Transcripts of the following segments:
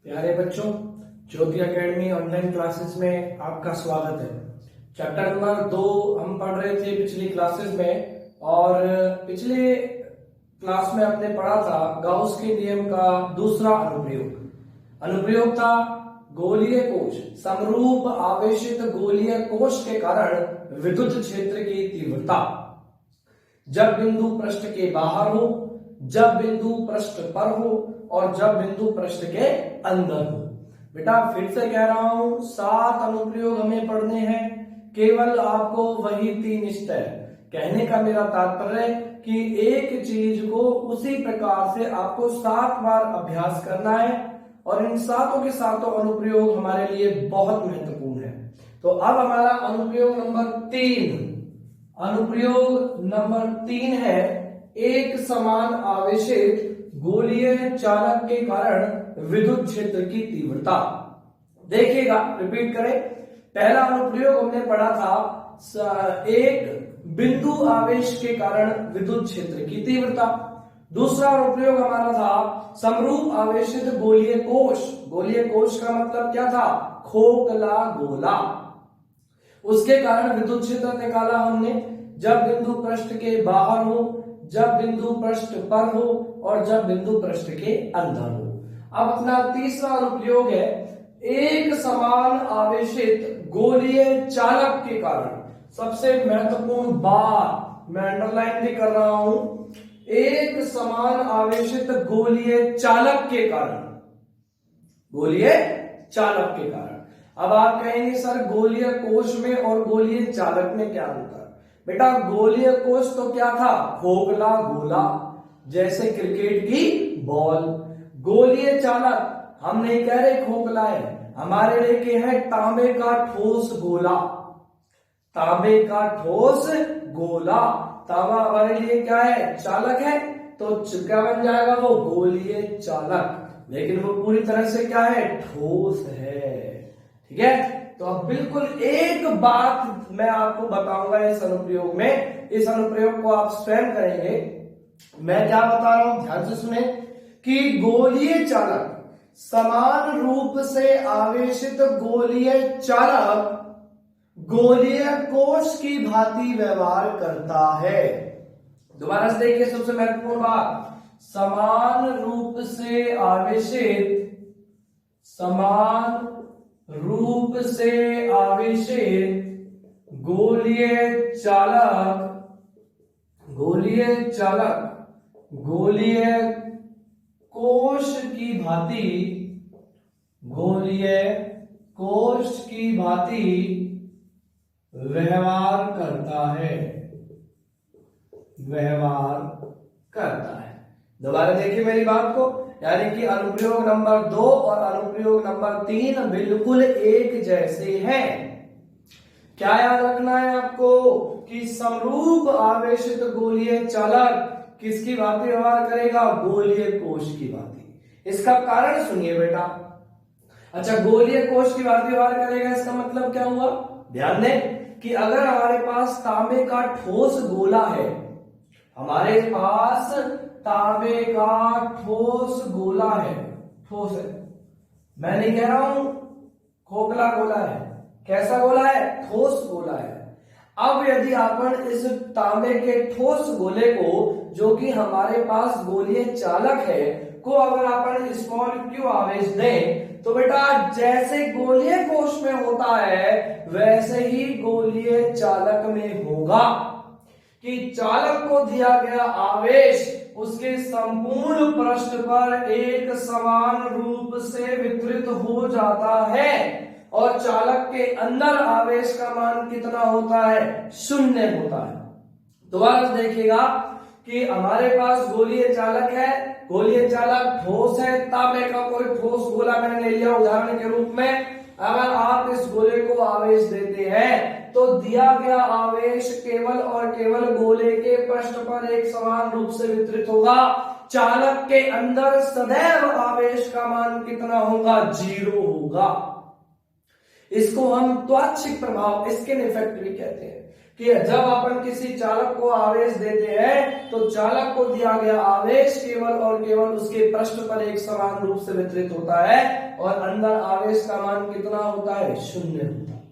प्यारे बच्चों, ज्योति academy online classes में आपका स्वागत है। चैप्टर नंबर 2 हम पढ़ रहे थे पिछली क्लासेस में, और पिछले क्लास में आपने पढ़ा था गाउस के नियम का दूसरा अनुप्रयोग। अनुप्रयोग था गोलीय कोश, समरूप आवेशित गोलीय कोश के कारण विद्युत क्षेत्र की तीव्रता जब बिंदु पृष्ठ के बाहर हो, जब बिंदु पृष्ठ पर हो और जब बिंदु पृष्ठ के अंदर हो। बेटा फिर से कह रहा हूं, 7 अनुप्रयोग हमें पढ़ने हैं, केवल आपको वही 3 स्टेप। कहने का मेरा तात्पर्य कि एक चीज को उसी प्रकार से आपको 7 बार अभ्यास करना है, और इन 7 के 7 अनुप्रयोग हमारे लिए बहुत महत्वपूर्ण है। तो अब हमारा अनुप्रयोग नंबर 3 है, एक समान आवेशित गोलीय चालक के कारण विद्युत क्षेत्र की तीव्रता। देखिएगा, रिपीट करें। पहला अनुप्रयोग हमने पढ़ा था एक बिंदु आवेश के कारण विद्युत क्षेत्र की तीव्रता। दूसरा अनुप्रयोग हमारा था समरूप आवेशित गोलीय कोश। गोलीय कोश का मतलब क्या था? खोखला गोला। उसके कारण विद्युत क्षेत्र निकाला हमने, जब बिंदु पृष्ठ के बाहर हो, जब बिंदु पृष्ठ पर हो और जब बिंदु पृष्ठ के अंदर हो। अब अपना तीसरा अनुप्रयोग है एक समान आवेशित गोलीय चालक के कारण। सबसे महत्वपूर्ण बात मैं अंडरलाइन भी कर रहा हूं, एक समान आवेशित गोलीय चालक के कारण। गोलीय चालक के कारण। अब आप कहेंगे सर गोलीय कोश में और गोलीय चालक में क्या होता है? बेटा गोलीय कोश तो क्या था? खोखला गोला, जैसे क्रिकेट की बॉल। गोलीय चालक हम नहीं कह रहे खोखला है, हमारे लेके है तांबे का ठोस गोला। तांबे का ठोस गोला, तांबा हमारे लिए क्या है? चालक है। तो क्या बन जाएगा? वो गोलीय चालक, लेकिन वो पूरी तरह से क्या है? ठोस है। ठीक है। तो अब बिल्कुल एक बात मैं आपको बताऊंगा इस अनुप्रयोग में, इस अनुप्रयोग को आप स्वयं करेंगे। मैं क्या बता रहा हूं, ध्यान से सुने, कि गोलीय चालक समान रूप से आवेशित गोलीय चालक गोलीय कोश की भांति व्यवहार करता है। दोबारा से देखिए, सबसे महत्वपूर्ण बात, समान रूप से आवेशित गोलीय चालक गोलीय कोश की भांति व्यवहार करता है। दोबारा देखिए मेरी बात को, यानी कि अनुप्रयोग नंबर 2 और अनुप्रयोग नंबर 3 बिल्कुल एक जैसे हैं। क्या याद रखना है आपको कि समरूप आवेशित गोलीय चालक किसकी भांति व्यवहार करेगा? गोलीय कोश की भांति। इसका कारण सुनिए बेटा। अच्छा, गोलीय कोश की भांति व्यवहार करेगा, इसका मतलब क्या हुआ? ध्यान दें कि अगर हमारे पास तांबे का ठोस गोला है, हमारे पास तांबे का ठोस गोला है, ठोस है, मैं नहीं कह रहा हूं खोखला गोला है। कैसा गोला है? ठोस गोला है। अब यदि अपन इस तांबे के ठोस गोले को, जो कि हमारे पास गोलीय चालक है, को अगर अपन स्मॉल q आवेश दें, तो बेटा जैसे गोलीय कोश में होता है वैसे ही गोलीय चालक में होगा कि चालक को दिया गया आवेश उसके संपूर्ण पृष्ठ पर एक समान रूप से वितरित हो जाता है, और चालक के अंदर आवेश का मान कितना होता है? 0 होता है। दोबारा देखिएगा कि हमारे पास गोलीय चालक है, गोलीय चालक ठोस है, तांबे का कोई ठोस गोला मैंने ले लिया उदाहरण के रूप में। अगर आप इस गोले को आवेश देते हैं तो दिया गया आवेश केवल और केवल गोले के पृष्ठ पर एक समान रूप से वितरित होगा। चालक के अंदर सदैव आवेश का मान कितना होगा? 0 होगा। इसको हम त्वच्छिक प्रभाव, स्किन इफेक्ट भी कहते हैं, कि जब अपन किसी चालक को आवेश देते हैं तो चालक को दिया गया आवेश केवल और केवल उसके पृष्ठ पर एक समान रूप से वितरित होता है और अंदर आवेश का मान कितना होता है, 0 होता है।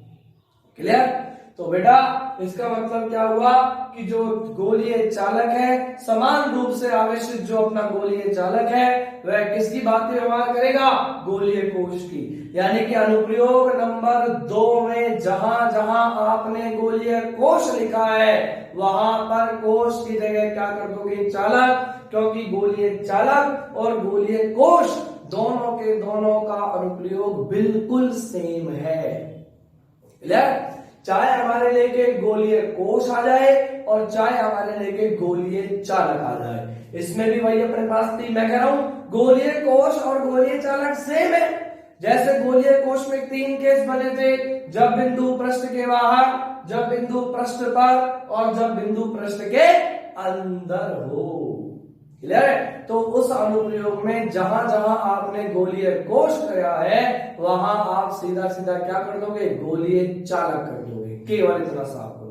क्लियर? तो बेटा इसका मतलब क्या हुआ कि जो गोलीय चालक है, समान रूप से आवेशित जो अपना गोलीय चालक है वह किसकी भांति व्यवहार करेगा, गोलीय कोश की। यानी कि अनुप्रयोग नंबर 2 में जहां जहां आपने गोलीय कोश लिखा है वहां पर कोश की जगह क्या कर दोगे, चालक, क्योंकि गोलीय चालक और गोलीय कोश दोनों के दोनों का अनुप्रयोग बिल्कुल सेम है। क्लियर? चाहे हमारे लेके गोलीय कोश आ जाए और चाहे हमारे लेके गोलीय चालक आ जाए, इसमें भी वही अपने पास थी। मैं कह रहा हूं गोलीय कोश और गोलीय चालक सेम है। जैसे गोलीय कोश में 3 केस बने थे, जब बिंदु पृष्ठ के बाहर, जब बिंदु पृष्ठ पर और जब बिंदु पृष्ठ के अंदर हो। क्लियर है? तो उस अनुप्रयोग में जहां जहां आपने गोलीय कोश किया है वहां आप सीधा सीधा क्या कर दोगे, गोलीय चालक कर दोगे। केवल इतना सा आपको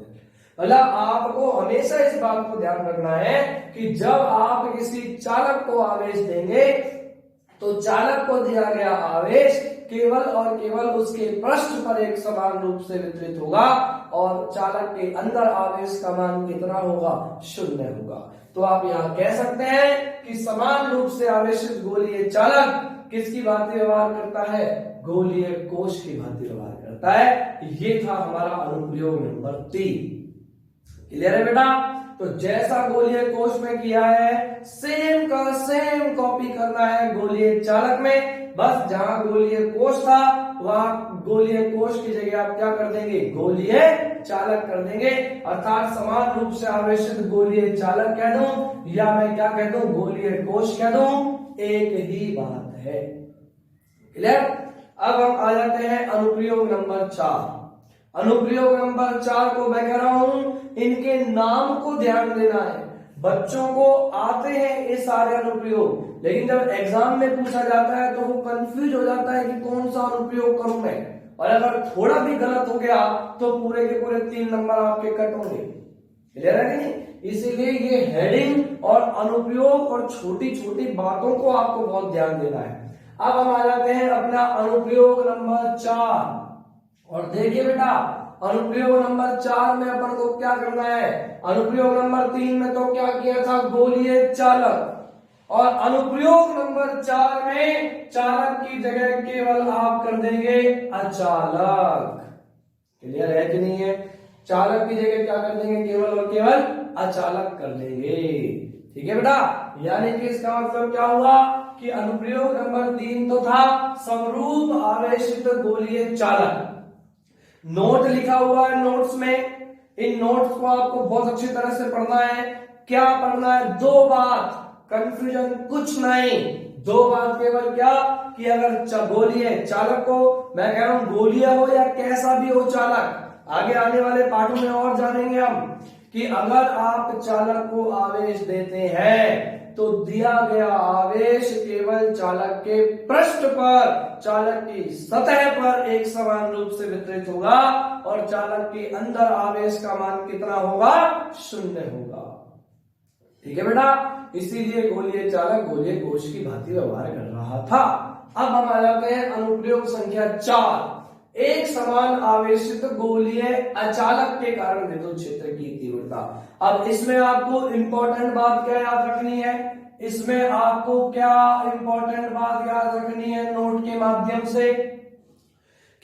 मतलब आपको हमेशा इस बात को ध्यान रखना है कि जब आप किसी चालक को आवेश देंगे तो चालक को दिया गया आवेश केवल और केवल उसके पृष्ठ पर एक समान रूप से वितरित होगा और चालक के अंदर आवेश का मान कितना होगा, 0 होगा। तो आप यहां कह सकते हैं कि समान रूप से आवेशित गोलीय चालक किसकी भांति व्यवहार करता है, गोलीय कोश की भांति व्यवहार करता है। ये था हमारा अनुप्रयोग नंबर 3। क्लियर है बेटा? तो जैसा गोलीय कोश में किया है सेम का सेम कॉपी करना है गोलीय चालक में। बस जहां गोलीय कोश था वहां गोलीय कोश की जगह आप क्या कर देंगे, गोलीय चालक कर देंगे। अर्थात समान रूप से आवेशित गोलीय चालक कह दूं या मैं क्या कह दूं, गोलीय कोश कह दूं, एक ही बात है। क्लियर? अब हम आ जाते हैं अनुप्रयोग नंबर 4। अनुप्रयोग नंबर 4 को मैं कह रहा हूं इनके नाम को ध्यान देना है। बच्चों को आते हैं ये सारे अनुप्रयोग, लेकिन जब एग्जाम में पूछा जाता है तो वो कंफ्यूज हो जाता है कि कौन सा अनुप्रयोग करूं मैं, और अगर थोड़ा भी गलत हो गया तो पूरे के पूरे 3 नंबर आपके कट होंगे। क्लियर है कि नहीं? इसीलिए ये हेडिंग और अनुप्रयोग और छोटी छोटी बातों को आपको बहुत ध्यान देना है। अब हम आ जाते हैं अपना अनुप्रयोग नंबर 4 और देखिए बेटा अनुप्रयोग नंबर 4 में अपन को क्या करना है। अनुप्रयोग नंबर 3 में तो क्या किया था, गोलीय चालक, और अनुप्रयोग नंबर 4 में चालक की जगह केवल आप कर देंगे अचालक। क्लियर है कि नहीं है? चालक की जगह क्या कर देंगे, केवल और केवल अचालक कर देंगे। ठीक है बेटा? यानी कि इसका मतलब क्या हुआ कि अनुप्रयोग नंबर 3 तो था समरूप आवेशित गोलीय चालक। नोट लिखा हुआ है नोट्स में, इन नोट्स को आपको बहुत अच्छी तरह से पढ़ना है। क्या पढ़ना है, 2 बात, कंफ्यूजन कुछ नहीं। 2 बात केवल, क्या कि अगर गोलीय चालक को, मैं कह रहा हूं गोलीय हो या कैसा भी हो चालक, आगे आने वाले पाठों में और जानेंगे हम कि अगर आप चालक को आवेश देते हैं तो दिया गया आवेश केवल चालक के पृष्ठ पर, चालक की सतह पर एक समान रूप से वितरित होगा और चालक के अंदर आवेश का मान कितना होगा, 0 होगा। ठीक है बेटा? इसीलिए गोलीय चालक गोलीय कोश की भांति व्यवहार कर रहा था। अब हम आ जाते हैं अनुप्रयोग संख्या 4, एक समान आवेशित गोलीय अचालक के कारण विद्युत क्षेत्र की तीव्रता। अब इसमें आपको इंपॉर्टेंट बात क्या याद रखनी है, इसमें आपको क्या इंपॉर्टेंट बात याद रखनी है नोट के माध्यम से,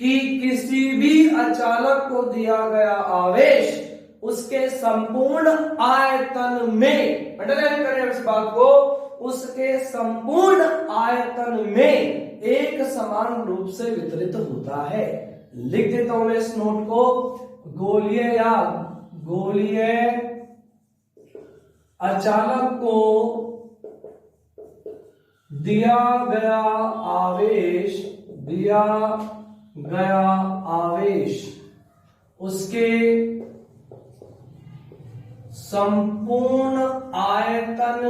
कि किसी भी अचालक को दिया गया आवेश उसके संपूर्ण आयतन में, अंडरलाइन करें इस बात को, उसके संपूर्ण आयतन में एक समान रूप से वितरित होता है। लिख देता हूं मैं इस नोट को, गोलीय या गोलीय अचालक को दिया गया आवेश उसके संपूर्ण आयतन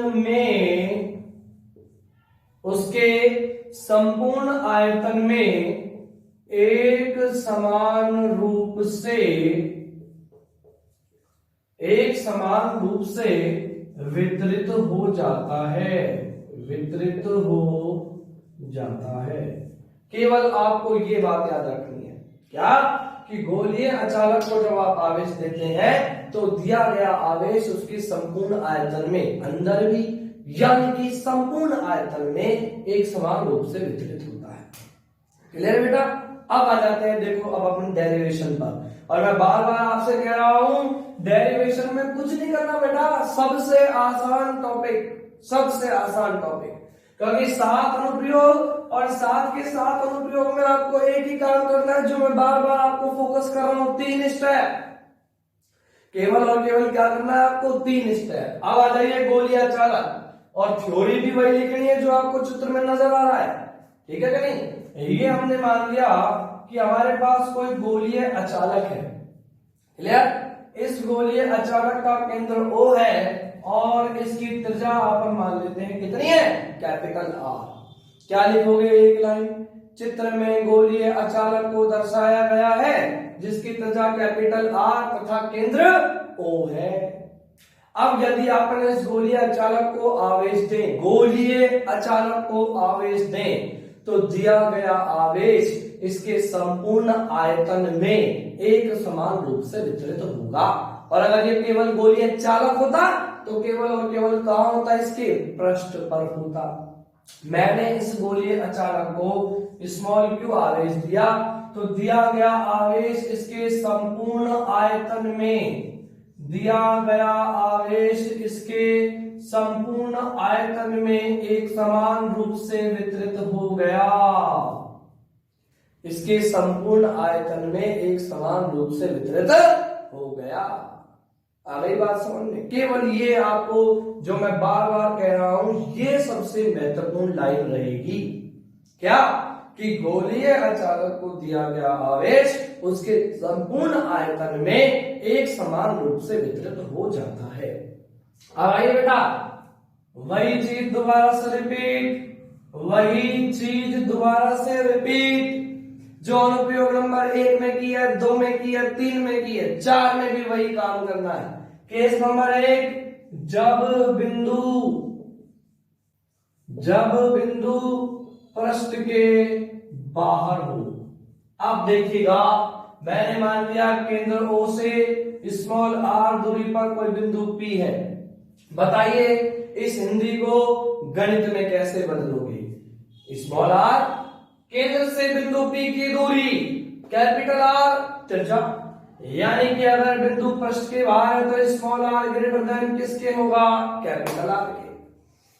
में एक समान रूप से एक समान रूप से वितरित हो जाता है, वितरित हो जाता है। केवल आपको ये बात याद रखनी है, क्या कि गोलीय अचालक को जब आप आवेश देते हैं तो दिया गया आवेश उसके संपूर्ण आयतन में, अंदर भी यानी कि संपूर्ण आयतन में एक समान रूप से वितरित होता है। क्लियर बेटा? अब आ जाते हैं, देखो अब अपन डेरिवेशन पर, और मैं बार बार आपसे कह रहा हूं डेरिवेशन में कुछ नहीं करना बेटा, सबसे आसान टॉपिक, सबसे आसान टॉपिक, क्योंकि 7 अनुप्रयोग और 7 के 7 अनुप्रयोग में आपको एक ही काम करना है जो मैं बार बार आपको फोकस कर रहा हूं, 3 स्टेप, केवल और केवल क्या करना है आपको, 3 स्टेप। अब आ जाइए गोलीय अचालक, और थ्योरी भी वही लिखनी है जो आपको चित्र में नजर आ रहा है, ठीक है कि नहीं? ये हमने मान लिया कि हमारे पास कोई गोलीय अचालक है, क्लियर? इस गोलीय अचालक का केंद्र O है और इसकी त्रिज्या अपन मान लेते हैं कितनी है, कैपिटल R। क्या लिखोगे एक लाइन, चित्र में गोलीय अचालक को दर्शाया गया है जिसकी त्रिज्या कैपिटल R तथा केंद्र O है। अब यदि आपने इस गोलीय अचालक को आवेश दें, गोलीय अचालक को आवेश दें, तो दिया गया आवेश इसके संपूर्ण आयतन में एक समान रूप से वितरित होगा। और अगर ये केवल गोलीय चालक होता तो केवल और केवल कहां होता, इसके पृष्ठ पर होता। मैंने इस गोलीय अचालक को स्मॉल q आवेश दिया, तो दिया गया आवेश इसके संपूर्ण आयतन में, दिया गया आवेश इसके संपूर्ण आयतन में एक समान रूप से वितरित हो गया, इसके संपूर्ण आयतन में एक समान रूप से वितरित हो गया। आ गई बात समझ में? केवल ये आपको जो मैं बार बार कह रहा हूं, ये सबसे महत्वपूर्ण लाइन रहेगी, क्या कि गोलीय अचालक को दिया गया आवेश उसके संपूर्ण आयतन में एक समान रूप से वितरित हो जाता है। अब आइए बेटा, वही चीज दोबारा से रिपीट, वही चीज दोबारा से रिपीट जो अनुप्रयोग नंबर 1 में की है, 2 में की है, 3 में की है, 4 में भी वही काम करना है। केस नंबर 1, जब बिंदु पृष्ठ के बाहर हो। अब देखिएगा, मैंने मान लिया केंद्र O से स्मॉल r दूरी पर कोई बिंदु P है। बताइए इस हिंदी को गणित में कैसे बदलोगे? स्मॉल r, केंद्र से बिंदु P की दूरी, कैपिटल R त्रिज्या, यानी कि अगर बिंदु पृष्ठ के बाहर है तो स्मॉल r ग्रेटर देन किसके होगा, कैपिटल R के।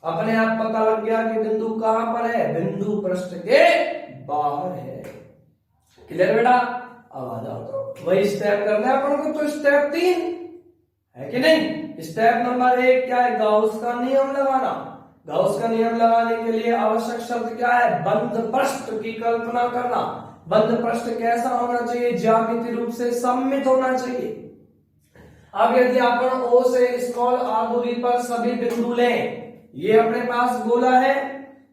अपने आप पता लग गया कि बिंदु कहां पर है, बिंदु पृष्ठ के बाहर है। क्लियर बेटा? अब आ जाओ, तो वही स्टेप करना है अपन को, तो स्टेप 3 है कि नहीं? स्टेप नंबर 1 क्या है, गाउस का नियम लगाना। गाउस का नियम लगाने के लिए आवश्यक शर्त क्या है, बंद पृष्ठ की कल्पना करना। बंद पृष्ठ कैसा होना चाहिए, ज्यामितीय रूप से सममित होना चाहिए। अब यदि अपन O से स्मॉल r दूरी पर सभी बिंदु लें, ये अपने पास गोला है,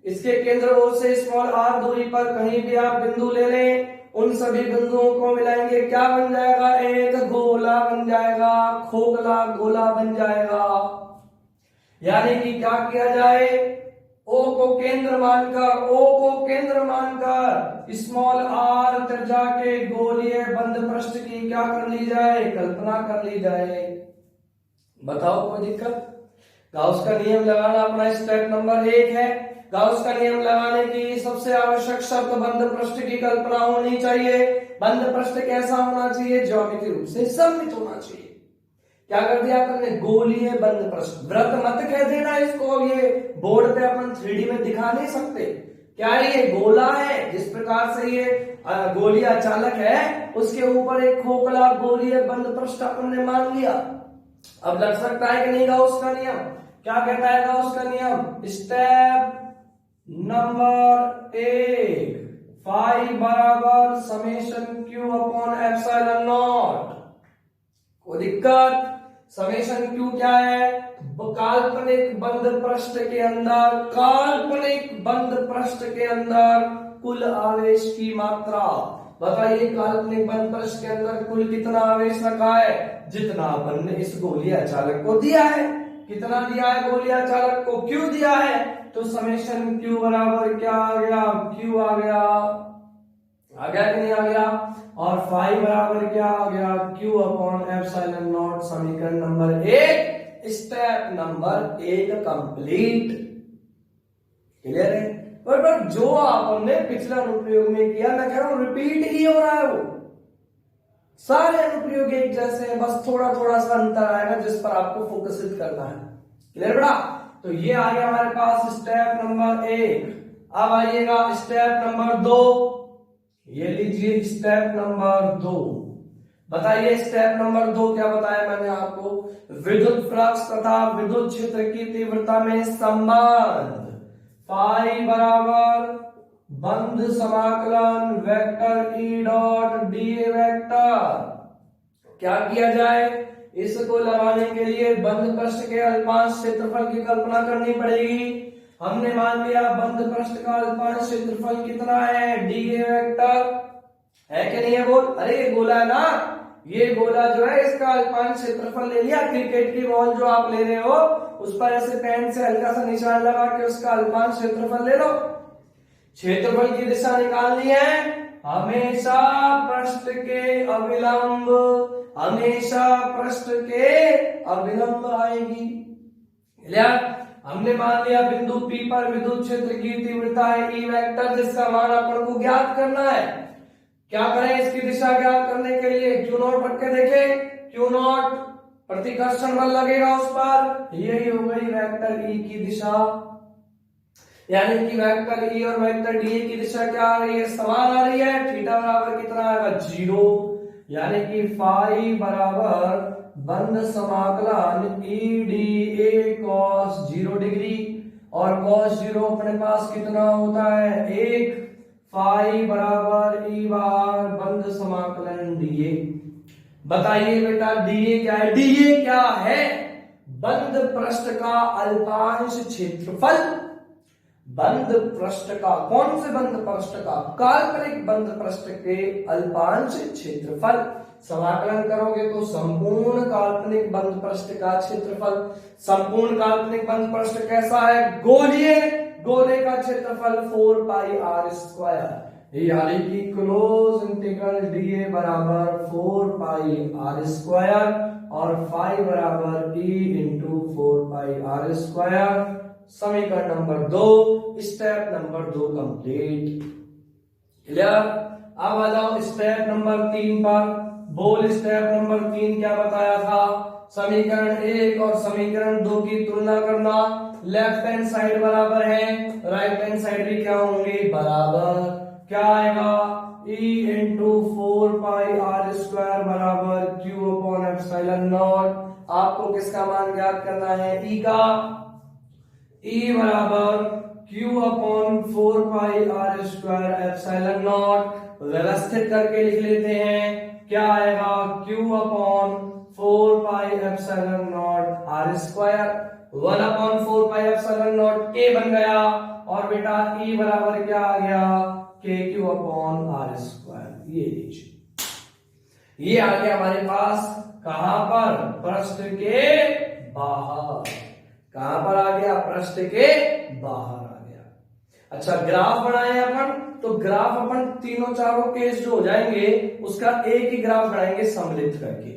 इसके केंद्र O से स्मॉल r दूरी पर कहीं भी आप बिंदु ले लें, उन सभी बिंदुओं को मिलाएंगे, क्या बन जाएगा, एक गोला बन जाएगा, खोखला गोला बन जाएगा। यानी कि क्या किया जाए, O को केंद्र मानकर स्मॉल r त्रिज्या के गोलीय बंद पृष्ठ की क्या कर ली जाए, कल्पना कर ली जाए। बताओ कोई दिक्कत? गाउस का नियम लगाना अपना स्टेप नंबर 1 है। गाउस का नियम लगाने की सबसे आवश्यक शर्त बंद पृष्ठ की कल्पना होनी चाहिए। बंद पृष्ठ कैसा होना चाहिए, ज्यामितीय रूप से सममित होना चाहिए। क्या कर दिया आपने, गोलीय बंद पृष्ठ। वृत्त मत कह देना इसको, ये बोर्ड पे अपन 3D में दिखा नहीं सकते। क्या ये गोला है, जिस प्रकार से ये गोलीय अचालक है, उसके ऊपर एक खोखला गोलीय बंद पृष्ठ अपन ने मान लिया। अब लग सकता है कि नहीं गाउस का नियम? क्या कहता है गाउस का नियम? स्टेप नंबर 1, फाई बराबर summation q upon epsilon not. कोई दिक्कत? समेशन q क्या है, काल्पनिक बंद पृष्ठ के अंदर, काल्पनिक बंद पृष्ठ के अंदर कुल आवेश की मात्रा। बताइए काल्पनिक बंद पृष्ठ के अंदर कुल कितना आवेश रखा है, जितना अपन ने इस गोलीय चालक को दिया है। कितना दिया है गोलीय चालक को, क्यू दिया है, तो समेशन क्यू बराबर क्या आ गया, क्यू आ गया कि नहीं आ गया, और फाई बराबर क्या आ गया, क्यू अपॉन एप्सिलॉन नॉट। समीकरण number 1, step number 1 complete. Clear है। पर जो आपने पिछला अनुप्रयोग में किया, मैं कह रहा हूं रिपीट ही हो रहा है, वो सारे अनुप्रयोग एक जैसे हैं, बस थोड़ा थोड़ा सा अंतर आएगा जिस पर आपको फोकसित करना है। क्लियर बेटा। तो ये आ गया हमारे पास स्टेप नंबर 1। अब आइएगा स्टेप नंबर 2। ये लीजिए स्टेप नंबर 2। बताइए स्टेप नंबर 2 क्या बताया मैंने आपको, विद्युत फ्लक्स तथा विद्युत क्षेत्र की तीव्रता में संबंध। फाई बराबर बंद समाकलन vector E dot D vector. क्या किया जाए, इसको लगाने के लिए बंद पृष्ठ के अल्पांश क्षेत्रफल की कल्पना करनी पड़ेगी। हमने मान लिया बंद पृष्ठ का अल्पांश क्षेत्रफल कितना है, डी वेक्टर है कि नहीं है, बोल। अरे ये गोला है ना, ये गोला जो है इसका अल्पांश क्षेत्रफल ले लिया। क्रिकेट की बॉल जो आप ले रहे हो उस पर ऐसे पेन से हल्का सा निशान लगा के उसका अल्पांश क्षेत्रफल ले लो। क्षेत्रफल की दिशा निकालनी है, हमेशा पृष्ठ के अविलंब, हमेशा पृष्ठ के अविलंब आएगी। हमने मान लिया बिंदु P पर विद्युत क्षेत्र की तीव्रता है E वेक्टर, जिसका मान अपन को ज्ञात करना है। क्या करें इसकी दिशा ज्ञात करने के लिए, क्यू नॉट रख के देखे, क्यू नॉट प्रतिकर्षण बल लगेगा उस पर, यही हो गई वेक्टर E की दिशा। यानी कि वेक्टर E और वेक्टर DA की दिशा क्या आ रही है, समान आ रही है। थीटा बराबर कितना आएगा, 0। यानी कि फाई बराबर बंद समाकलन E D A cos 0 degree, और कॉस 0 अपने पास कितना होता है, 1। फाई बराबर ई बार बंद समाकलन डीए। बताइए बेटा डीए क्या है, डीए क्या है, बंद पृष्ठ का अल्पांश क्षेत्रफल। बंद पृष्ठ का, कौन से बंद पृष्ठ का, काल्पनिक बंद पृष्ठ के अल्पांश क्षेत्रफल। समाकलन करोगे तो संपूर्ण काल्पनिक बंद पृष्ठ का क्षेत्रफल। संपूर्ण काल्पनिक बंद पृष्ठ कैसा है, गोलीय, गोले का क्षेत्रफल 4 पाई आर स्क्वायर। यानी कि क्लोज इंटीग्रल डीए बराबर 4 पाई आर स्क्वायर और फाई बराबर E into 4 pi R square. समीकरण number 2, step number 2 complete. Clear. अब आ जाओ स्टेप नंबर 3 पर। बोल स्टेप नंबर 3 क्या बताया था, समीकरण 1 और समीकरण 2 की तुलना करना। लेफ्ट हैंड साइड बराबर है, राइट हैंड साइड भी क्या होंगे, बराबर। क्या आएगा, E into 4 pi R square बराबर क्यू अपॉन एप्सिलॉन नॉट। आपको किसका मान ज्ञात करना है, E का। E बराबर Q upon 4 pi R square epsilon nought. व्यवस्थित करके लिख लेते हैं, क्या आएगा, Q upon 4 pi epsilon nought R square. 1 upon 4 pi epsilon nought K बन गया, और बेटा E बराबर क्या आ गया, KQ अपॉन आर स्क्वायर। ये लीजिए, ये आ गया हमारे पास कहां पर, पृष्ठ के बाहर। कहां पर आ गया, पृष्ठ के बाहर आ गया। अच्छा ग्राफ बनाए अपन, तो ग्राफ अपन तीनों चारों केस जो हो जाएंगे उसका एक ही ग्राफ बनाएंगे सम्मिलित करके।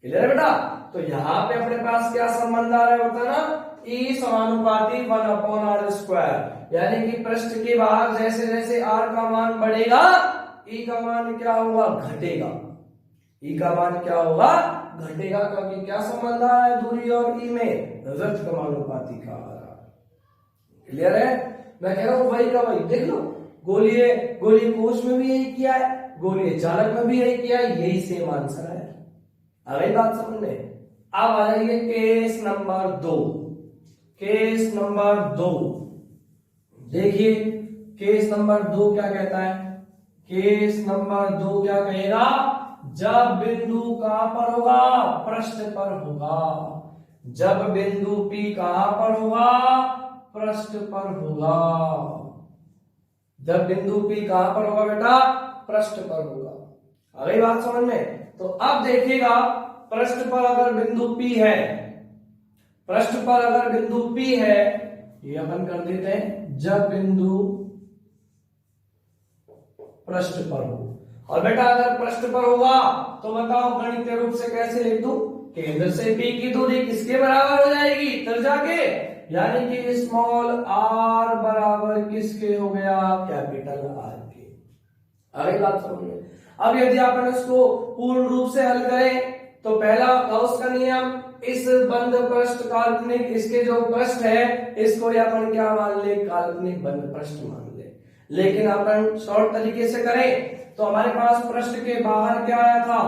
क्लियर है बेटा। तो यहाँ पे अपने पास क्या संबंध आ रहा है, होता है ना, E समानुपाती 1 अपॉन आर स्क्वायर। यानी कि पृष्ठ के बाहर जैसे जैसे R का मान बढ़ेगा E का मान क्या होगा, घटेगा। E का मान क्या होगा, घटेगा, क्योंकि क्या संबंध आ रहा है दूरी और E में, वृत्त समानुपाती का आ रहा है। क्लियर है। मैं कह रहा हूं वही का वही, देख लो, गोलीय कोष में भी यही किया है, गोलीय चालक में भी यही किया है, यही सेम आंसर है। अगली बात समझ में। अब आ जाइए केस नंबर 2। केस नंबर 2 देखिए, केस नंबर 2 क्या कहता है, केस नंबर 2 क्या कहेगा, जब बिंदु कहां पर होगा, पृष्ठ पर होगा। जब बिंदु P कहां पर होगा, पृष्ठ पर होगा। जब बिंदु P कहां पर होगा बेटा, पृष्ठ पर होगा। अगली बात समझ में। तो अब देखिएगा पृष्ठ पर अगर बिंदु P है, पृष्ठ पर अगर बिंदु P है, ये अपन कर देते हैं जब बिंदु पृष्ठ पर हो। और बेटा अगर पृष्ठ पर होगा तो बताओ गणितीय रूप से कैसे लिख दूं? केंद्र से P की दूरी किसके बराबर हो जाएगी? त्रिज्या के, यानी कि स्मॉल r बराबर किसके हो गया? कैपिटल R के। अरे बात समझ में? अब यदि अपन इसको पूर्ण रूप से हल करें तो पहला गॉस का नियम, इस बंद पृष्ठ काल्पनिक, इसके जो पृष्ठ है इसको अपन क्या मान ले? काल्पनिक बंद पृष्ठ मान ले। लेकिन अपन शॉर्ट तरीके से करें तो हमारे पास पृष्ठ के बाहर क्या आया था?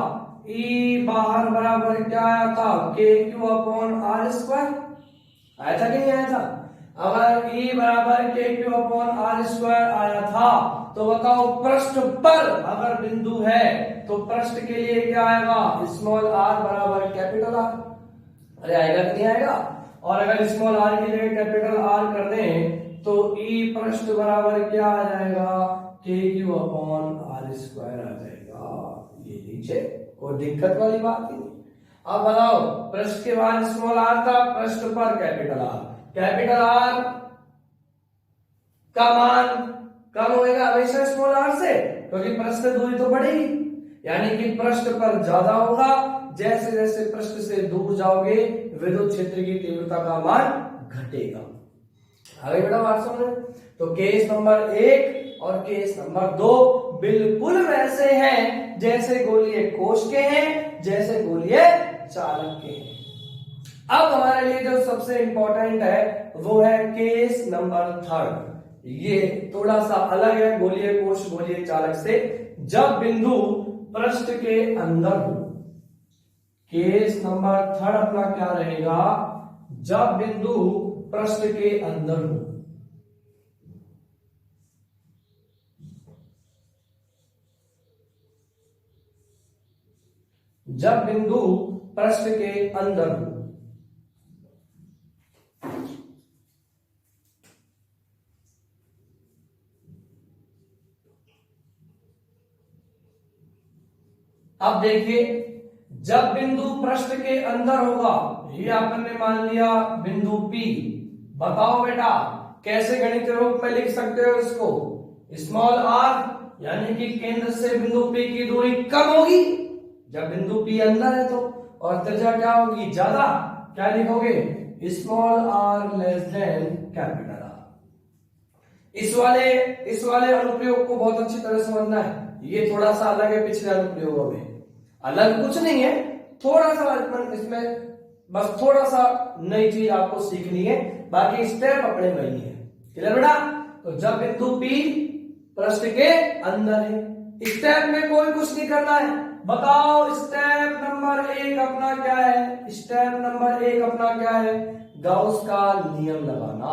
ई बाहर बराबर क्या आया था? के क्यू अपॉन आर स्क्वायर आया था कि नहीं आया था? अगर ई बराबर K Q upon are square आया था तो बताओ पृष्ठ पर अगर बिंदु है तो पृष्ठ के लिए क्या आएगा? स्मॉल आर बराबर कैपिटल आर। अरे आएगा कि नहीं आएगा? और अगर स्मॉल आर की जगह कैपिटल आर कर दें तो ई पृष्ठ बराबर क्या आ जाएगा? के क्यू अपॉन आर स्क्वायर आ जाएगा। ये नीचे कोई दिक्कत वाली बात नहीं। अब बताओ पृष्ठ के बाद स्मॉल आर था, पृष्ठ पर कैपिटल आर, कैपिटल आर का मान कम होएगा हमेशा स्मॉल आर से, क्योंकि पृष्ठ दूरी तो बढ़ेगी, यानी कि पृष्ठ पर ज्यादा होगा। जैसे जैसे पृष्ठ से दूर जाओगे विद्युत क्षेत्र की तीव्रता का मान घटेगा। आगे बेटा बात समझ। तो केस नंबर 1 और केस नंबर 2 बिल्कुल वैसे हैं जैसे गोलीय कोश के हैं, जैसे गोलीय चालक के हैं। अब हमारे लिए जो सबसे इंपॉर्टेंट है वो है केस नंबर 3। ये थोड़ा सा अलग है गोलीय कोश गोलीय चालक से। जब बिंदु पृष्ठ के अंदर हो, केस नंबर 3 अपना क्या रहेगा? जब बिंदु पृष्ठ के अंदर हो, जब बिंदु पृष्ठ के अंदर हो, अब देखिए जब बिंदु पृष्ठ के अंदर होगा, ये अपन ने मान लिया बिंदु P। बताओ बेटा कैसे गणितीय रूप में लिख सकते हो इसको? स्मॉल r यानी कि केंद्र से बिंदु P की दूरी कम होगी जब बिंदु P अंदर है तो, और त्रिज्या क्या होगी? ज्यादा। क्या लिखोगे? Small r less than capital R। इस वाले अनुप्रयोग को बहुत अच्छी तरह समझना है। ये थोड़ा सा अलग है पिछले अनुप्रयोगों में। अलग कुछ नहीं है, थोड़ा सा इसमें बस थोड़ा सा नई चीज आपको सीखनी है, बाकी स्टेप अपने वही है। क्लियर बेटा? तो जब बिंदु P पृष्ठ के अंदर है, स्टेप में कोई कुछ नहीं करना है। बताओ स्टेप नंबर 1 अपना क्या है? स्टेप नंबर 1 अपना क्या है? गॉस का नियम लगाना।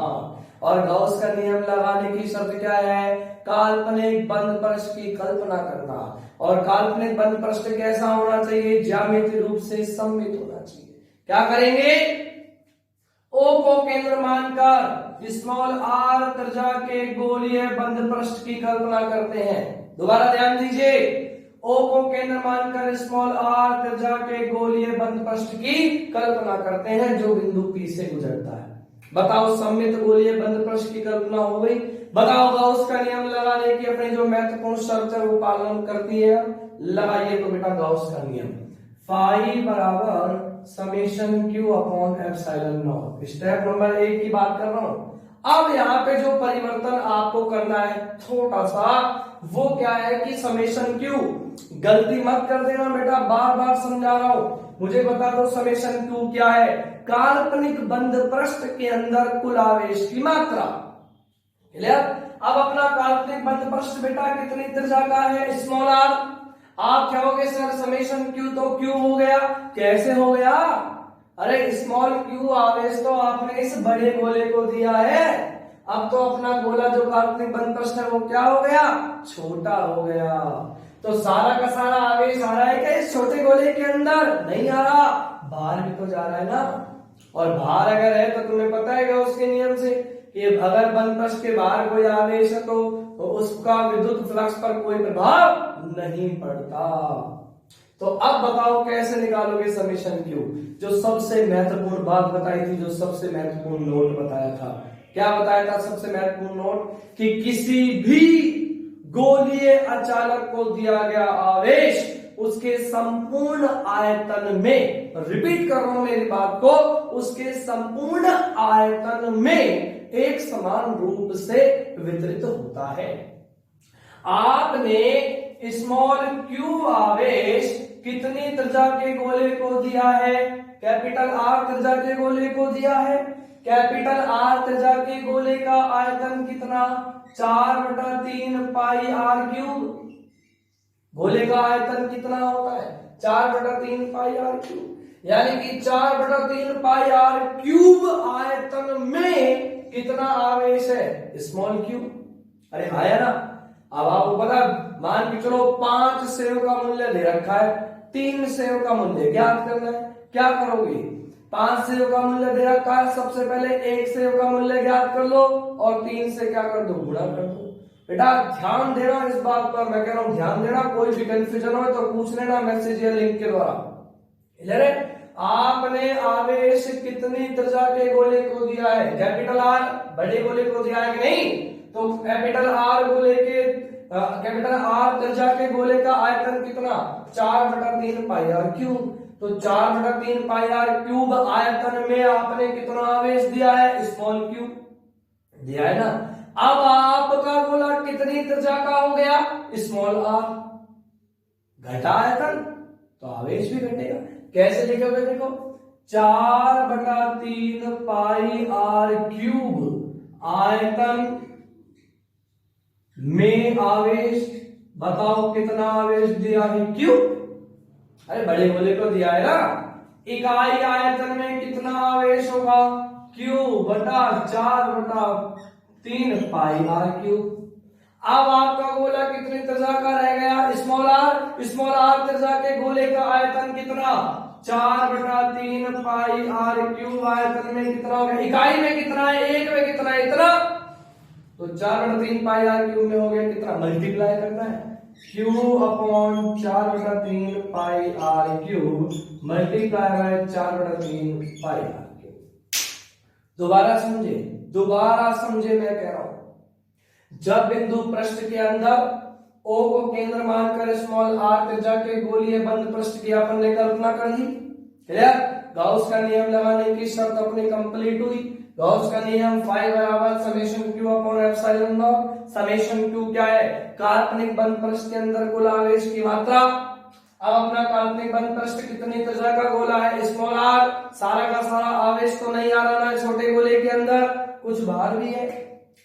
और गॉस का नियम लगाने की शर्त क्या है? काल्पनिक बंद पृष्ठ की कल्पना करना। और काल्पनिक बंद पृष्ठ कैसा होना चाहिए? ज्यामितीय रूप से सममित होना चाहिए। क्या करेंगे? O को केंद्र मानकर स्मॉल r त्रिज्या के गोलीय बंद पृष्ठ की कल्पना करते हैं। दोबारा ध्यान दीजिए, O को केंद्र मानकर स्मॉल r त्रिज्या के गोलीय बंद पृष्ठ की कल्पना करते हैं जो बिंदु P से गुजरता है। बताओ सममित गोलीय बंद पृष्ठ की कल्पना हो गई। बताओ गॉस का नियम लगाने की अपनी जो महत्वपूर्ण शर्त है वो पालन करती है। लगाइए तो बेटा गॉस का नियम, फाई बराबर summation q upon epsilon not. Step number 1 की बात कर रहा हूं। अब यहाँ पे जो परिवर्तन आपको करना है छोटा सा, वो क्या है कि समेशन q, गलती मत कर देना बेटा, बार बार समझा रहा हूं, मुझे बता दो समेशन q क्या है? काल्पनिक बंद पृष्ठ के अंदर कुल आवेश की मात्रा। क्लियर? अब अपना काल्पनिक बंद पृष्ठ बेटा कितनी त्रिज्या का है? Small r। आप कहोगे सर समेशन q तो q हो गया, कैसे हो गया? अरे स्मॉल q आवेश तो आपने इस बड़े गोले को दिया है, अब तो अपना गोला जो काल्पनिक बंद पृष्ठ है वो क्या हो गया? छोटा हो गया। तो सारा का सारा आवेश आ रहा है क्या इस छोटे गोले के अंदर? नहीं आ रहा, बाहर भी तो जा रहा है ना। और बाहर अगर है तो तुम्हें पता है उसके नियम से कि अगर बंद पृष्ठ के बाहर कोई आवेश है तो उसका विद्युत फ्लक्स पर कोई प्रभाव नहीं पड़ता। तो अब बताओ कैसे निकालोगे समेशन क्यू। जो सबसे महत्वपूर्ण बात बताई थी, जो सबसे महत्वपूर्ण नोट बताया था, क्या बताया था सबसे महत्वपूर्ण नोट, कि किसी भी गोलीय अचालक को दिया गया आवेश उसके संपूर्ण आयतन में, रिपीट कर रहा हूं मेरी बात को, उसके संपूर्ण आयतन में एक समान रूप से वितरित होता है। आपने स्मॉल क्यू आवेश कितनी त्रिज्या के गोले को दिया है, कैपिटल आर त्रिज्या के गोले को दिया है। कैपिटल आर त्रिज्या के गोले का आयतन कितना, 4/3 पाई आर क्यूब। गोले का आयतन कितना होता है, 4/3 पाई आर क्यूब, यानी कि 4/3 पाई आर क्यूब आयतन में कितना आवेश है, स्मॉल क्यूब। अरे आया ना। अब आपको पता, मान के चलो 5 सेव का मूल्य दे रखा है, 3 सेव का मूल्य ज्ञात करना है। क्या करोगे, 5 सेव का मूल्य दे रखा है, सबसे पहले 1 सेव का मूल्य ज्ञात कर लो और 3 से क्या कर दो, गुणा कर दो। बेटा ध्यान देना इस बात पर, मैं कह रहा हूं ध्यान देना, कोई भी कंफ्यूजन हो तो पूछ लेना मैसेज या लिंक के द्वारा। आपने आवेश कितनी त्रिज्या के गोले को दिया है, कैपिटल आर बड़े गोले को दिया है कि नहीं, तो कैपिटल आर गोले के कैपिटल आर त्रिज्या के गोले का आयतन कितना, 4/3 पाई आर क्यूब। तो 4/3 पाई आर क्यूब आयतन में आपने कितना आवेश दिया है, स्मॉल क्यूब दिया है ना। अब आपका गोला कितनी त्रिज्या का हो गया, स्मॉल आर, घटा आयतन तो आवेश भी घटेगा। कैसे लिखोगे, देखो 4/3 पाई आर क्यूब आयतन में आवेश, बताओ कितना आवेश दिया है, क्यू। अरे बड़े गोले को दिया है ना। इकाई आयतन में कितना आवेश होगा, क्यू बटा 4/3 पाई आर क्यूब। अब आपका गोला कितनी त्रिज्या का रह गया, स्मॉल आर। स्मॉल आर त्रिज्या के गोले का आयतन कितना, 4/3 पाई आर क्यूब आयतन में कितना होगा, इकाई में कितना है, एक में कितना है, इतना। तो 4/3 पाई आर क्यूब में हो गया कितना, मल्टीप्लाई करना है, Q upon 4/3 pi R cube multiply by 4/3 pi R cube. दोबारा समझे मैं कह रहा हूं, जब बिंदु पृष्ठ के अंदर O को केंद्र मानकर स्मॉल आर त्रिज्या के गोलीय बंद पृष्ठ की अपन ने कल्पना कर दी, क्लियर। गाउस का नियम लगाने की शर्त अपनी कंप्लीट हुई। गाउस का नियम फाई बराबर summation Q upon epsilon not. Summation Q क्या है, काल्पनिक बंद पृष्ठ के अंदर कुल आवेश की मात्रा। अब अपना काल्पनिक बंद पृष्ठ कितनी त्रिज्या का गोला है, स्मॉल आर। सारा का सारा आवेश तो नहीं आ रहा है छोटे गोले के अंदर, कुछ बाहर भी है।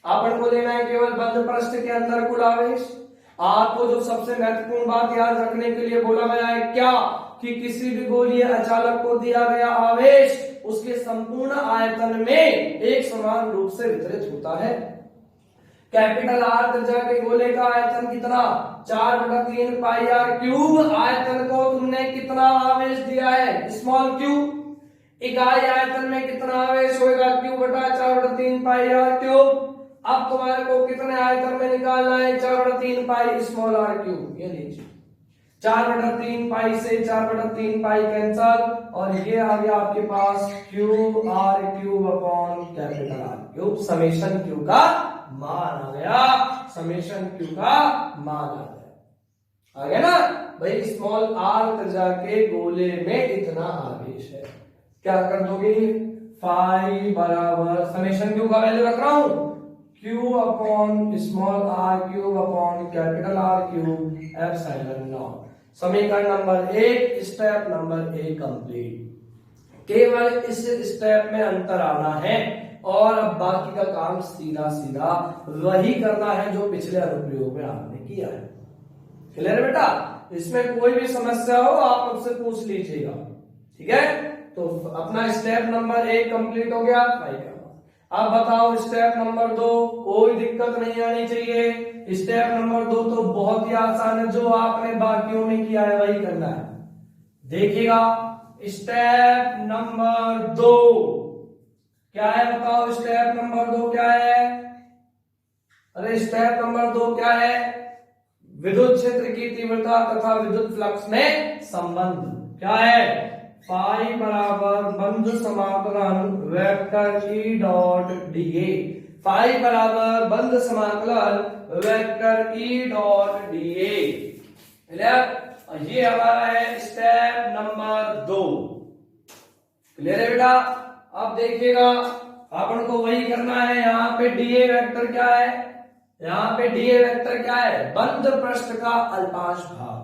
अपन को लेना है केवल बंद पृष्ठ के अंदर कुल आवेश। आपको जो सबसे महत्वपूर्ण बात याद रखने के लिए बोला गया है क्या, कि किसी भी गोलीय अचालक को दिया गया आवेश उसके संपूर्ण आयतन में एक समान रूप से वितरित होता है। कैपिटल आर त्रिज्या के गोले का आयतन कितना, 4/3 पाई आर क्यूब आयतन को तुमने कितना आवेश दिया है, स्मॉल क्यूब। इकाई आयतन में कितना आवेश होगा, क्यू बटा 4/3 पाई आर क्यूब। अब तुम्हारे को कितने आयतन में निकालना है, 4/3 पाई स्मॉल आर क्यूब। ये लीजिए 4/3 पाई से 4/3 पाई कैंसल, और ये आ गया आपके पास cube R cube upon capital R cube. Summation Q का मान आ गया, समेशन क्यू का मान आ गया ना भाई। स्मॉल आर त्रिज्या के गोले में इतना आवेश है, क्या कर दोगे, फाई बराबर समेशन क्यू का वैल्यू रख रहा हूं, Q upon small R cube upon capital R cube epsilon nought. समीकरण नंबर 1, स्टेप नंबर 1 कंप्लीट। केवल इस स्टेप में अंतर आना है और अब बाकी का काम सीधा सीधा वही करना है जो पिछले अनुप्रयोग में आपने किया है। क्लियर बेटा, इसमें कोई भी समस्या हो आप मुझसे पूछ लीजिएगा, ठीक है। तो अपना स्टेप नंबर 1 कंप्लीट हो गया। अब बताओ स्टेप नंबर 2, कोई दिक्कत नहीं आनी चाहिए। स्टेप नंबर 2 तो बहुत ही आसान है, जो आपने बाकियों में किया है वही करना है। देखिएगा स्टेप नंबर 2 क्या है, बताओ स्टेप नंबर 2 क्या है। अरे स्टेप नंबर 2 क्या है, विद्युत क्षेत्र की तीव्रता तथा विद्युत फ्लक्स में संबंध क्या है? फाई बराबर बंध समाकलन vector E dot D A. Phi बराबर बंध समाकलन vector E dot D A. Clear? ये हमारा है स्टेप नंबर 2। क्लियर है बेटा? अब देखिएगा अपन को वही करना है। यहाँ पे डीए वेक्टर क्या है? यहाँ पे डीए वेक्टर क्या है? बंद पृष्ठ का अल्पांश भाग,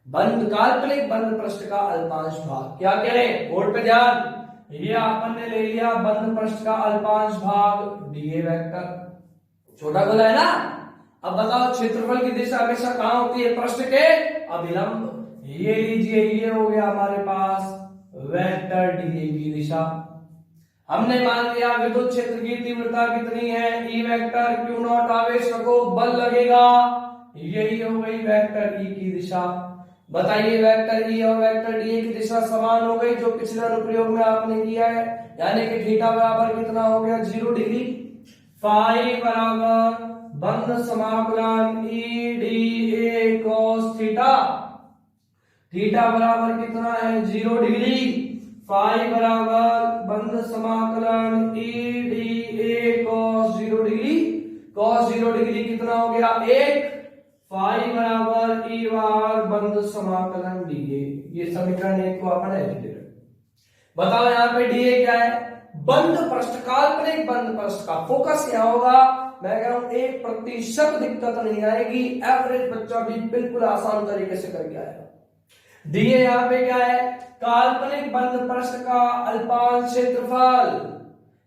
बंद काल्पनिक बंद पृष्ठ का अल्पांश भाग। क्या करें? बोर्ड पे ध्यान। ये अपन ने ले लिया बंद पृष्ठ का अल्पांश भाग डीए वेक्टर, छोटा गोला है ना। अब बताओ क्षेत्रफल की दिशा हमेशा कहां होती है? पृष्ठ के अभिलंब। ये लीजिए, ये हो गया हमारे पास वेक्टर डीए की दिशा। हमने मान लिया विद्युत क्षेत्र की तीव्रता कितनी है? ई वेक्टर क्यू नॉट आवेश रखो, बल लगेगा, यही हो गई वेक्टर ई की दिशा। बताइए वेक्टर ई और वेक्टर डी की दिशा समान हो गई जो पिछले अनुप्रयोग में आपने किया है, यानी कि थीटा बराबर कितना हो गया? 0 डिग्री। फाई बराबर बंध समाकलन E D A cos theta, theta बराबर कितना है? 0 डिग्री। फाई बराबर बंध समाकलन E D A cos 0 degree, cos 0 degree कितना हो गया? 1। फाई बराबर ई बार बंध समाकलन डीए। ये समीकरण 1 को अपन ऐसे दे रहे। बताओ यहाँ पे डीए क्या है? बंद पृष्ठ, काल्पनिक बंद पृष्ठ का फोकस क्या होगा? मैं कह रहा हूं 1% दिक्कत नहीं आएगी, एवरेज बच्चा भी बिल्कुल आसान तरीके से करके आएगा। डीए यहाँ पे क्या है? काल्पनिक बंद पृष्ठ का अल्पांश क्षेत्रफल,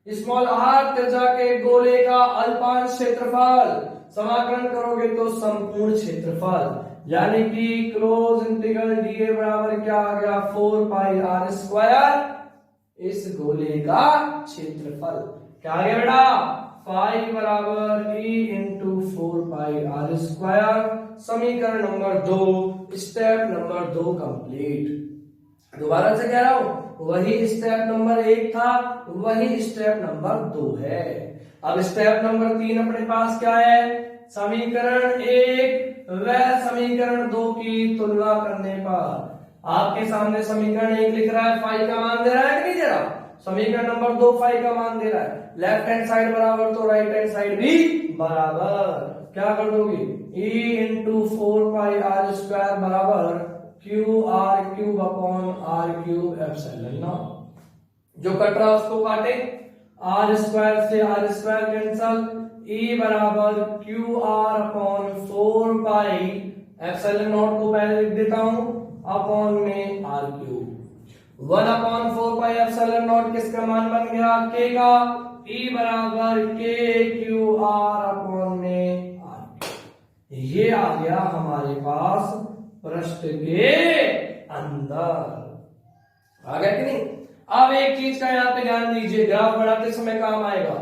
स्मॉल आर त्रिज्या के गोले का अल्पांश क्षेत्रफल, समाकलन करोगे तो संपूर्ण क्षेत्रफल, यानी कि क्लोज इंटीग्रल डीए बराबर क्या आ गया? 4 पाई आर स्क्वायर, इस गोले का क्षेत्रफल। क्या आ गया बेटा? फाई बराबर E into 4 pi R square. समीकरण नंबर 2, स्टेप नंबर 2 कंप्लीट। दोबारा से कह रहा हूं, वही स्टेप नंबर 1 था, वही स्टेप नंबर 2 है। अब स्टेप नंबर 3 अपने पास क्या है? समीकरण 1 व समीकरण 2 की तुलना करने पर आपके सामने समीकरण 1 लिख रहा है, फाई का मान दे रहा है कि नहीं दे रहा? समीकरण नंबर 2 फाई का मान दे रहा है। लेफ्ट हैंड साइड बराबर तो राइट हैंड साइड भी बराबर। क्या कर दोगे? E into 4 pi R square बराबर Q R cube upon R cube epsilon naught. जो कट रहा उसको काटे, आर स्क्वायर से आर स्क्वायर कैंसल, E बराबर Q R upon 4 pi epsilon naught को पहले लिख देता हूं अपॉन में R cube. 1 upon 4 pi epsilon naught किसका मान बन गया? के का। E बराबर के क्यू आर अपॉन में आर। ये आ गया हमारे पास पृष्ठ के अंदर। आ गया कि नहीं? अब एक चीज का यहाँ पे ध्यान दीजिए, ग्राफ बढ़ाते समय काम आएगा।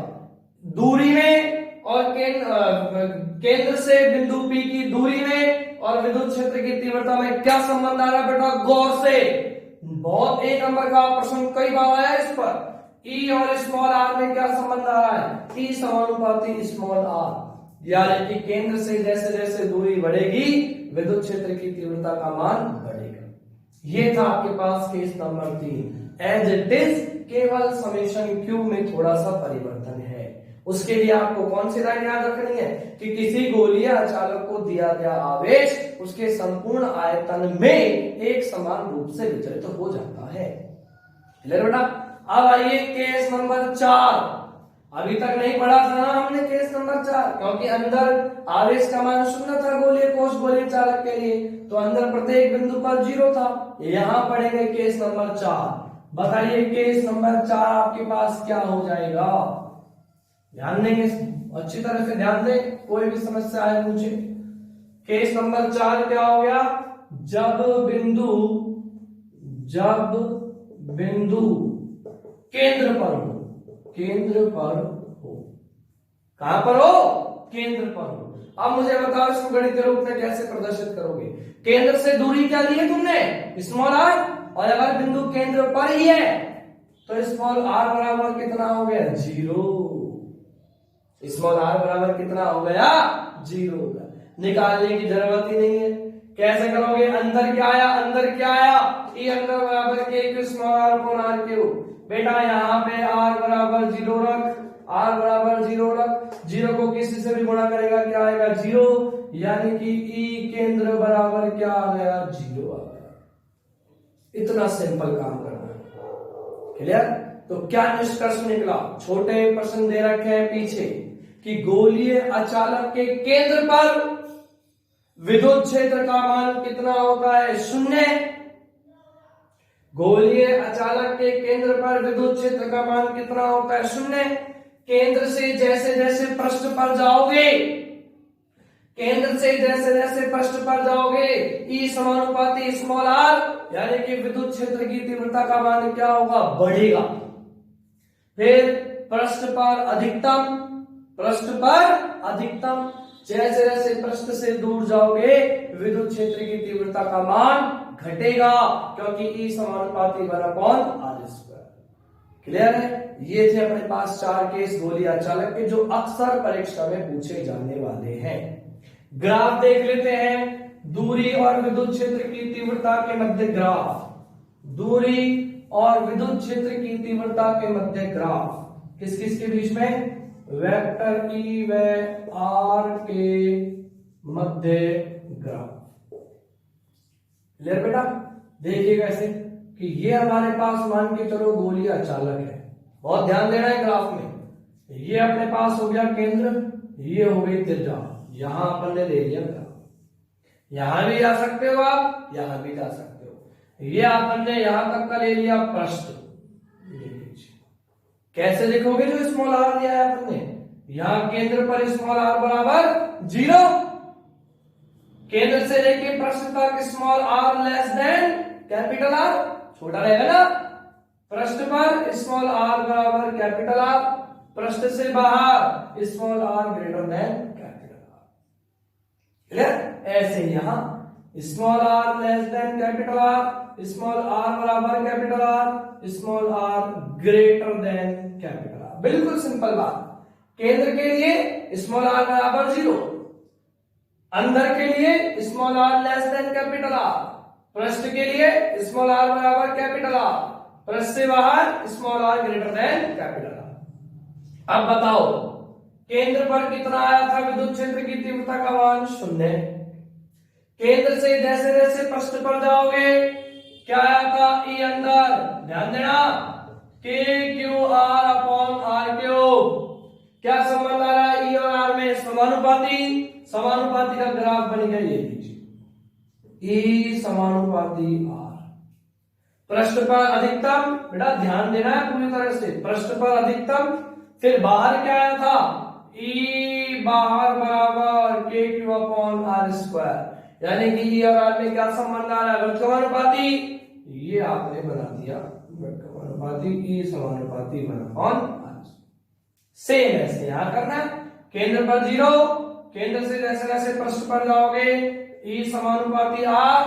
दूरी में और केंद्र से बिंदु P की दूरी में और विद्युत क्षेत्र की तीव्रता में क्या संबंध आ रहा है बेटा? गौर से। बहुत 1 नंबर का प्रश्न कई बार आया इस पर। E और स्मॉल आर में क्या संबंध आ रहा है? E समानुपाती स्मॉल आर, यानी कि केंद्र से जैसे जैसे दूरी बढ़ेगी विद्युत क्षेत्र की तीव्रता का मान बढ़ेगा। ये था आपके पास case number 3 as it is, केवल समेशन क्यू में थोड़ा सा परिवर्तन है। उसके लिए आपको कौन सी लाइन याद रखनी है कि किसी गोलीय अचालक को दिया गया आवेश उसके संपूर्ण आयतन में एक समान रूप से वितरित हो जाता है। क्लियर बेटा? अब आइए केस नंबर 4। अभी तक नहीं पढ़ा था हमने केस नंबर 4, क्योंकि अंदर आवेश का मान 0 था गोलीय कोश गोलीय चालक के लिए, तो अंदर प्रत्येक बिंदु पर 0 था। यहां पढ़ेंगे केस नंबर 4। बताइए केस नंबर 4 आपके पास क्या हो जाएगा? ध्यान देंगे, अच्छी तरह से ध्यान दें, कोई भी समस्या आए पूछे। केस नंबर 4 क्या हो गया? जब बिंदु केंद्र पर हो, केंद्र पर हो। कहां पर हो? केंद्र पर हो। अब मुझे बताओ इसको गणितीय रूप में कैसे प्रदर्शित करोगे? केंद्र से दूरी क्या ली है तुमने? स्मॉल आर, और अगर बिंदु केंद्र पर ही है तो स्मॉल आर बराबर कितना हो गया? 0। स्मॉल आर बराबर कितना हो गया? 0 हो गया। निकालने की जरूरत ही नहीं है। कैसे करोगे? अंदर क्या आया? अंदर क्या आया? ई अंदर बराबर K Q small R upon R cube. बेटा यहाँ पे आर बराबर 0 रख, आर बराबर 0 रख, 0 को किसी से भी गुणा करेगा क्या आएगा? 0, यानी कि ई केंद्र बराबर क्या आ गया? 0 आ गया। इतना सिंपल काम करना है। क्लियर? तो क्या निष्कर्ष निकला? छोटे प्रश्न दे रखे हैं पीछे कि गोलीय अचालक के केंद्र पर विद्युत क्षेत्र का मान कितना होता है? 0। गोलीय अचालक के केंद्र पर विद्युत क्षेत्र का मान कितना होता है? 0। केंद्र से जैसे जैसे पृष्ठ पर जाओगे, केंद्र से जैसे जैसे पृष्ठ पर जाओगे, ई समानुपाती स्मॉल आर, यानी कि विद्युत क्षेत्र की तीव्रता का मान क्या होगा? बढ़ेगा। फिर पृष्ठ पर अधिकतम, पृष्ठ पर अधिकतम, जैसे जैसे पृष्ठ से दूर जाओगे विद्युत क्षेत्र की तीव्रता का मान घटेगा, क्योंकि ई समानुपाती 1/r²। क्लियर है? ये थे अपने पास 4 केस गोलीय अचालक के जो अक्सर परीक्षा में पूछे जाने वाले हैं। ग्राफ देख लेते हैं। दूरी और विद्युत क्षेत्र की तीव्रता के मध्य ग्राफ, दूरी और विद्युत क्षेत्र की तीव्रता के मध्य ग्राफ किस किस के बीच में? वेक्टर ई व आर के मध्य ग्राफ। क्लियर बेटा? देखिएगा ऐसे कि ये हमारे पास मान के चलो गोलीय अचालक है, बहुत ध्यान देना है ग्राफ में। ये अपने पास हो गया केंद्र, ये हो गई त्रिज्या, यहां अपन ने ले लिया ग्राफ। यहां भी जा सकते हो आप, यहां भी जा सकते हो। ये अपन ने यहां तक का ले लिया पृष्ठ। कैसे लिखोगे? जो स्मॉल आर दिया है आपने, यहां केंद्र पर स्मॉल आर बराबर 0, केंद्र से लेके पृष्ठ तक small R less than capital R, छोटा रहेगा ना। पृष्ठ पर स्मॉल आर बराबर कैपिटल आर, पृष्ठ से बाहर small R greater than capital R. Clear? ऐसे यहां small R less than capital R, small R बराबर capital R, small R greater than capital R. बिल्कुल सिंपल बात। केंद्र के लिए स्मॉल आर बराबर 0, अंदर के लिए small R less than capital R, पृष्ठ के लिए स्मॉल आर बराबर कैपिटल आर, पृष्ठ से बाहर small R greater than capital R. अब बताओ केंद्र पर कितना आया था विद्युत क्षेत्र की तीव्रता का मान? 0। केंद्र से जैसे जैसे पृष्ठ पर जाओगे क्या आया था? ई अंदर, ध्यान देना, K Q R upon R cube. क्या संबंध आ रहा है ई और आर में? समानुपाती। समानुपाती का ग्राफ बन गया, ये लीजिए, ई समानुपाती आर। पृष्ठ पर अधिकतम, बेटा ध्यान देना है पूरी तरह से, पृष्ठ पर अधिकतम, फिर बाहर क्या आया था? ई बाहर बराबर के क्यू अपॉन आर², यानी कि ई और आर में क्या संबंध आ रहा है? समानुपाती। ये आपने बना दिया समानुपाती, ई समानुपाती 1/r। सेम ऐसे यहां करना, केंद्र पर 0, केंद्र से जैसे जैसे पृष्ठ पर जाओगे ई समानुपाती आर,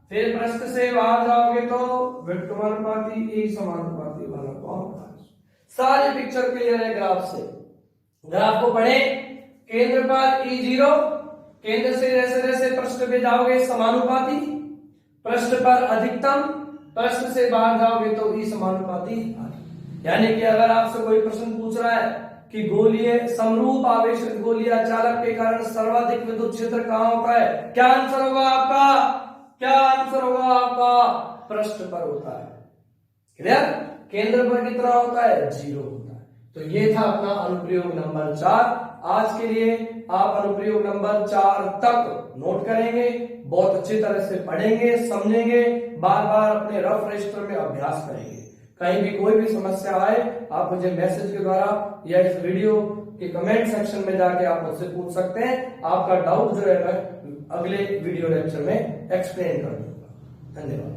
फिर पृष्ठ से बाहर जाओगे तो समानुपाती ई समानुपाती 1/r। सारी पिक्चर क्लियर है ग्राफ से। ग्राफ को पढ़े। केंद्र पर ई 0, केंद्र से जैसे जैसे पृष्ठ पे जाओगे समानुपाती, पृष्ठ पर अधिकतम, पृष्ठ से बाहर जाओगे तो ई समानुपाती आर। यानी कि अगर आपसे कोई प्रश्न पूछ रहा है कि गोलीय समरूप आवेशित गोलीय अचालक के कारण सर्वाधिक विद्युत क्षेत्र कहां होता है, क्या आंसर होगा आपका? क्या आंसर होगा आपका? पृष्ठ पर होता है। क्लियर? केंद्र पर कितना होता है? 0 होता है। तो ये था अपना अनुप्रयोग नंबर 4। आज के लिए आप अनुप्रयोग नंबर 4 तक नोट करेंगे, बहुत अच्छी तरह से पढ़ेंगे, समझेंगे, बार बार अपने रफ रजिस्टर में अभ्यास करेंगे। कहीं भी कोई भी समस्या आए आप मुझे मैसेज के द्वारा या इस वीडियो के कमेंट सेक्शन में जाके आप मुझसे पूछ सकते हैं। आपका डाउट जो है मैं अगले वीडियो लेक्चर में एक्सप्लेन कर दूंगा। धन्यवाद।